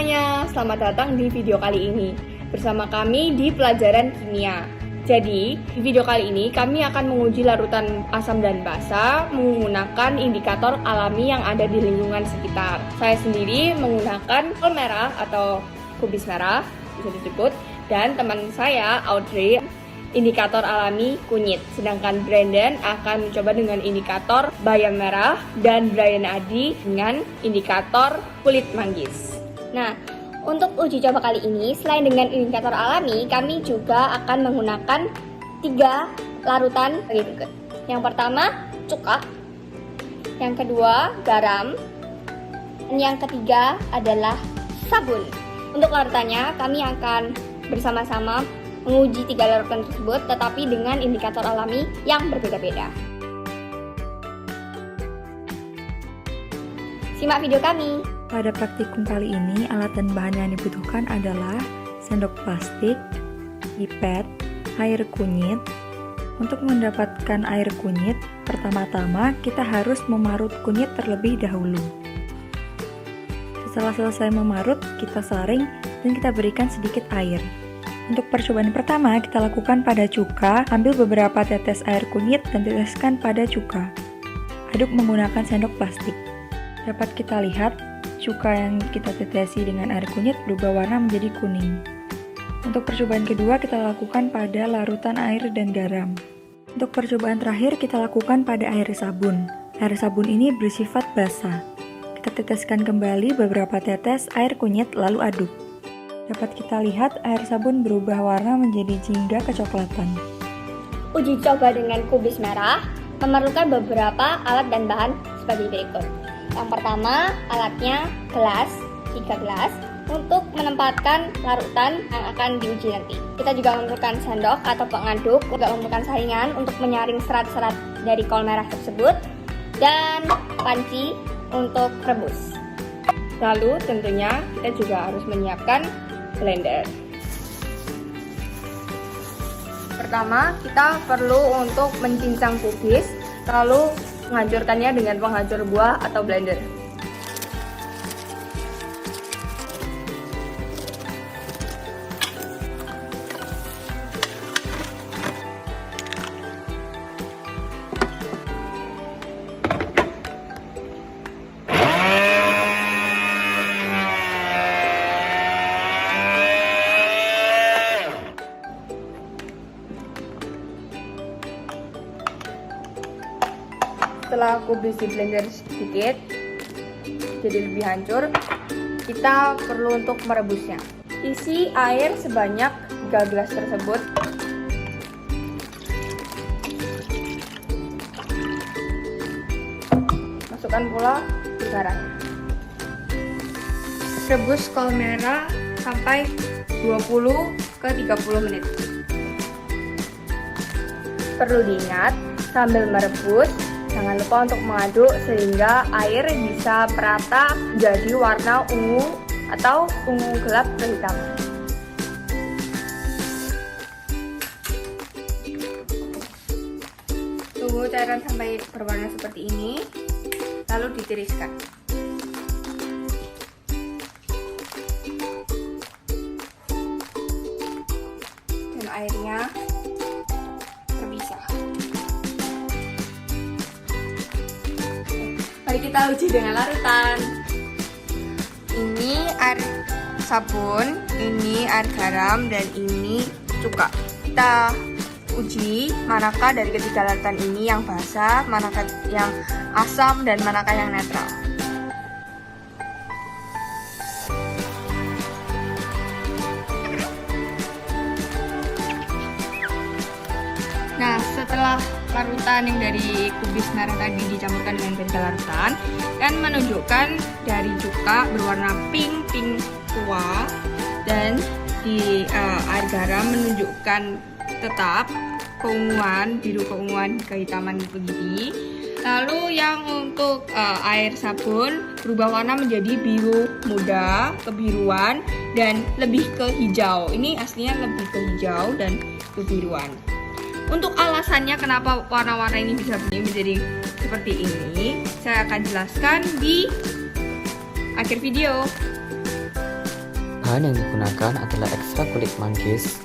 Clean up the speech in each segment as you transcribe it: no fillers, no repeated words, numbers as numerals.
semuanya, selamat datang di video kali ini bersama kami di pelajaran kimia. Jadi, di video kali ini kami akan menguji larutan asam dan basa menggunakan indikator alami yang ada di lingkungan sekitar. Saya sendiri menggunakan kol merah atau kubis merah, bisa disebut, dan teman saya, Audrey, indikator alami kunyit. Sedangkan Brandon akan mencoba dengan indikator bayam merah dan Brian Adi dengan indikator kulit manggis. Nah, untuk uji coba kali ini, selain dengan indikator alami, kami juga akan menggunakan 3 larutan berikut. Yang pertama, cuka. Yang kedua, garam. Dan yang ketiga adalah sabun. Untuk larutannya, kami akan bersama-sama menguji 3 larutan tersebut, tetapi dengan indikator alami yang berbeda-beda. Simak video kami. Pada praktikum kali ini, alat dan bahan yang dibutuhkan adalah sendok plastik, pipet, air kunyit. Untuk mendapatkan air kunyit, pertama-tama kita harus memarut kunyit terlebih dahulu. Setelah selesai memarut, kita saring dan kita berikan sedikit air. Untuk percobaan pertama, kita lakukan pada cuka. Ambil beberapa tetes air kunyit dan teteskan pada cuka. Aduk menggunakan sendok plastik. Dapat kita lihat, cuka yang kita tetesi dengan air kunyit berubah warna menjadi kuning. Untuk percobaan kedua, kita lakukan pada larutan air dan garam. Untuk percobaan terakhir, kita lakukan pada air sabun. Air sabun ini bersifat basah. Kita teteskan kembali beberapa tetes air kunyit lalu aduk. Dapat kita lihat air sabun berubah warna menjadi jingga kecoklatan. Uji coba dengan kubis merah memerlukan beberapa alat dan bahan sebagai berikut. Yang pertama, alatnya gelas, 3 gelas, untuk menempatkan larutan yang akan diuji nanti. Kita juga memerlukan sendok atau pengaduk, juga memerlukan saringan untuk menyaring serat-serat dari kol merah tersebut, dan panci untuk rebus. Lalu tentunya kita juga harus menyiapkan blender. Pertama, kita perlu untuk mencincang kubis, lalu menghancurkannya dengan penghancur buah atau blender. Setelah kubis di blender sedikit jadi lebih hancur, kita perlu untuk merebusnya. Isi air sebanyak 3 gelas tersebut. Masukkan pula garam. Rebus kol merah sampai 20 ke 30 menit. Perlu diingat, sambil merebus jangan lupa untuk mengaduk sehingga air bisa merata jadi warna ungu atau ungu gelap kehitaman. Tunggu cairan sampai berwarna seperti ini, lalu ditiriskan. Dan airnya terpisah. Mari kita uji dengan larutan. Ini air sabun, ini air garam, dan ini cuka. Kita uji manakah dari ketiga larutan ini yang basah, manakah yang asam, dan manakah yang netral. Nah, setelah larutan yang dari kubis merah tadi dicampurkan dengan ketiga larutan dan menunjukkan dari cuka berwarna pink tua, dan di air garam menunjukkan tetap keunguan, biru keunguan kehitaman begini. Lalu yang untuk air sabun berubah warna menjadi biru muda, kebiruan, dan lebih ke hijau. Ini aslinya lebih ke hijau dan kebiruan. Untuk alasannya kenapa warna-warna ini bisa menjadi seperti ini, saya akan jelaskan di akhir video. Bahan yang digunakan adalah ekstra kulit manggis.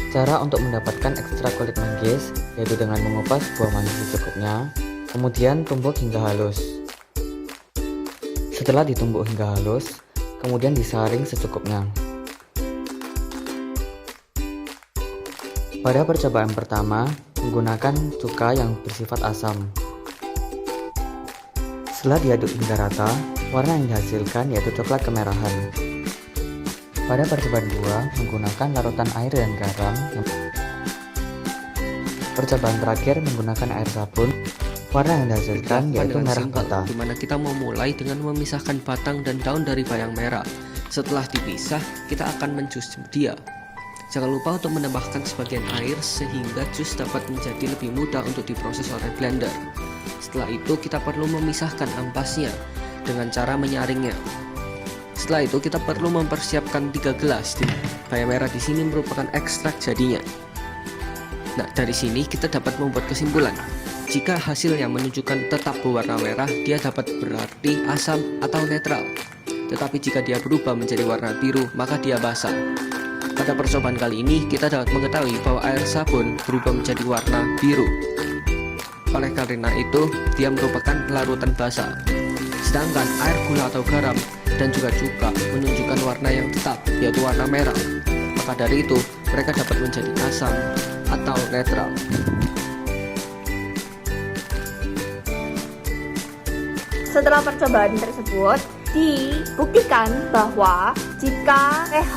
Cara untuk mendapatkan ekstra kulit manggis yaitu dengan mengupas buah manggis secukupnya, kemudian tumbuk hingga halus. Setelah ditumbuk hingga halus, kemudian disaring secukupnya. Pada percobaan pertama, menggunakan cuka yang bersifat asam. Setelah diaduk hingga rata, warna yang dihasilkan yaitu coklat kemerahan. Pada percobaan 2, menggunakan larutan air dan garam. Percobaan terakhir menggunakan air sabun. Warna yang dihasilkan yaitu merah bata. Di mana kita memulai dengan memisahkan batang dan daun dari bayang merah. Setelah dipisah, kita akan menjus dia. Jangan lupa untuk menambahkan sebagian air sehingga jus dapat menjadi lebih mudah untuk diproses oleh blender. Setelah itu kita perlu memisahkan ampasnya dengan cara menyaringnya. Setelah itu kita perlu mempersiapkan 3 gelas. Bayam merah di sini merupakan ekstrak jadinya. Nah, dari sini kita dapat membuat kesimpulan. Jika hasilnya menunjukkan tetap berwarna merah, dia dapat berarti asam atau netral. Tetapi jika dia berubah menjadi warna biru, maka dia basa. Pada percobaan kali ini, kita dapat mengetahui bahwa air sabun berubah menjadi warna biru. Oleh karena itu, dia merupakan larutan basa. Sedangkan air gula atau garam dan juga cuka menunjukkan warna yang tetap, yaitu warna merah. Maka dari itu, mereka dapat menjadi asam atau netral. Setelah percobaan tersebut, dibuktikan bahwa jika pH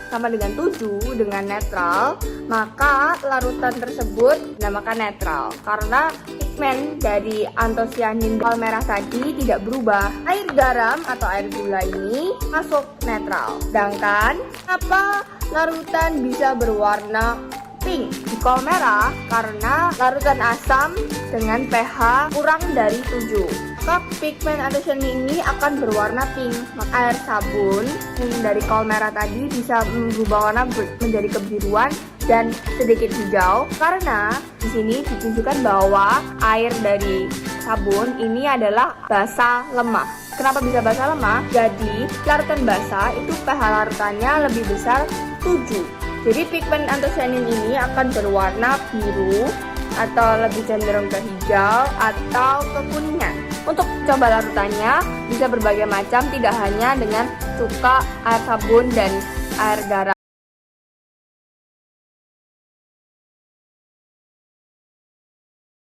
sama dengan 7 dengan netral, maka larutan tersebut dinamakan netral karena pigmen dari antosianin kol merah tadi tidak berubah. Air garam atau air gula ini masuk netral. Sedangkan kenapa larutan bisa berwarna pink di kol merah? Karena larutan asam dengan pH kurang dari 7. Maka pigmen antosianin ini akan berwarna pink. Maka air sabun dari kol merah tadi bisa berubah warna menjadi kebiruan dan sedikit hijau karena di sini ditunjukkan bahwa air dari sabun ini adalah basa lemah. Kenapa bisa basa lemah? Jadi larutan basa itu pH larutannya lebih besar 7. Jadi pigmen antosianin ini akan berwarna biru atau lebih cenderung ke hijau atau kekuningan. Untuk coba larutannya bisa berbagai macam, tidak hanya dengan cuka, air sabun, dan air garam.